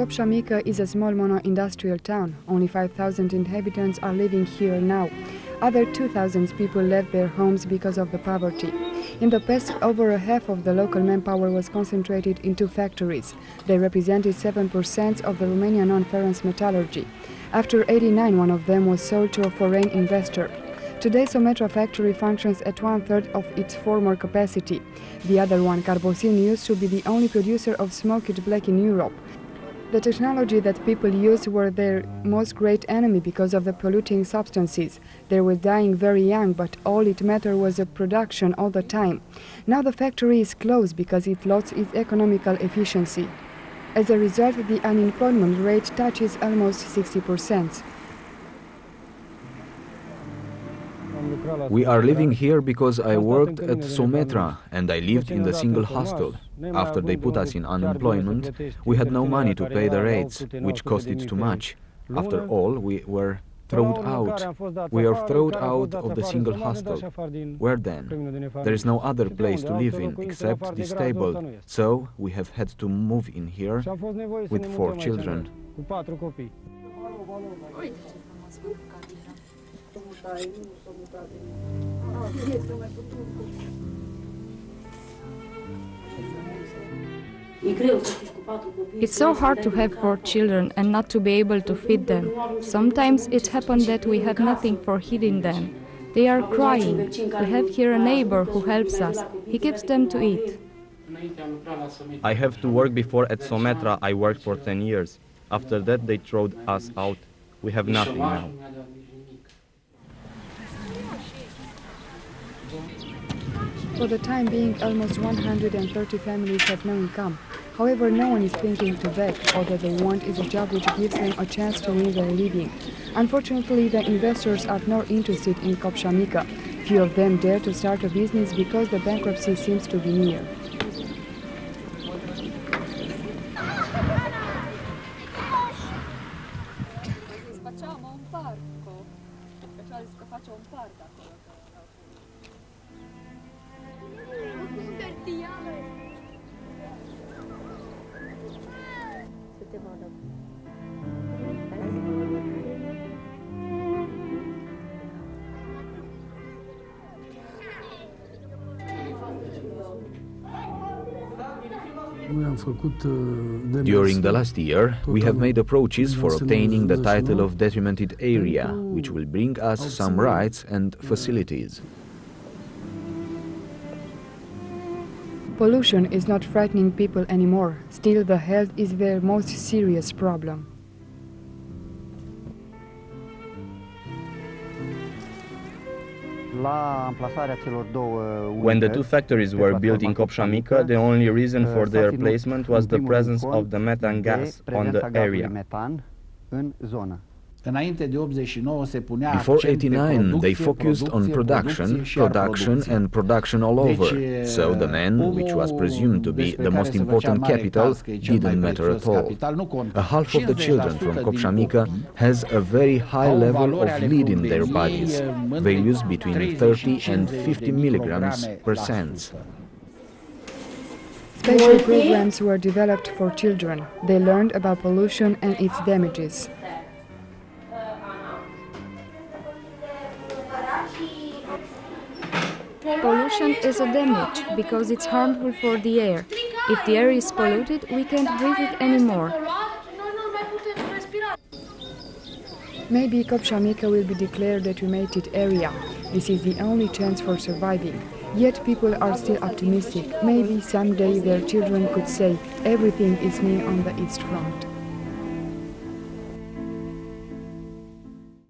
Copsa Mica is a small mono-industrial town. Only 5,000 inhabitants are living here now. Other 2,000 people left their homes because of the poverty. In the past, over a half of the local manpower was concentrated in 2 factories. They represented 7% of the Romanian non-ferrous metallurgy. After '89, one of them was sold to a foreign investor. Today, Sometra factory functions at 1/3 of its former capacity. The other one, Carbosin, used to be the only producer of smoked black in Europe. The technology that people used were their most great enemy because of the polluting substances. They were dying very young, but all it mattered was the production all the time. Now the factory is closed because it lost its economical efficiency. As a result, the unemployment rate touches almost 60%. We are living here because I worked at Sometra and I lived in the single hostel. After they put us in unemployment, we had no money to pay the rates, which costed too much. After all, we were thrown out. We are thrown out of the single hostel. Where then? There is no other place to live in except this table, so we have had to move in here with 4 children. It's so hard to have 4 children and not to be able to feed them. Sometimes it happens that we have nothing for feeding them. They are crying. We have here a neighbor who helps us. He gives them to eat. I have to work before at Sometra. I worked for 10 years. After that they threw us out. We have nothing now. For the time being, almost 130 families have no income. However, no one is thinking to beg. All that they want is a job which gives them a chance to earn their living. Unfortunately, the investors are not interested in Copsa Mica. Few of them dare to start a business because the bankruptcy seems to be near. During the last year, we have made approaches for obtaining the title of detrimented area, which will bring us some rights and facilities. Pollution is not frightening people anymore. Still, the health is their most serious problem. When the 2 factories were built in Copsa Mica, the only reason for their placement was the presence of the methane gas on the area. Before '89, they focused on production and production all over, so the man, which was presumed to be the most important capital, didn't matter at all. A half of the children from Copsa Mica has a very high level of lead in their bodies, values between 30 and 50 milligrams per cent. Special programs were developed for children. They learned about pollution and its damages. Pollution is a damage because it's harmful for the air. If the air is polluted, we can't breathe it anymore. Maybe Copsa Mica will be declared a detrimented area. This is the only chance for surviving. Yet people are still optimistic. Maybe someday their children could say, everything is new on the East Front.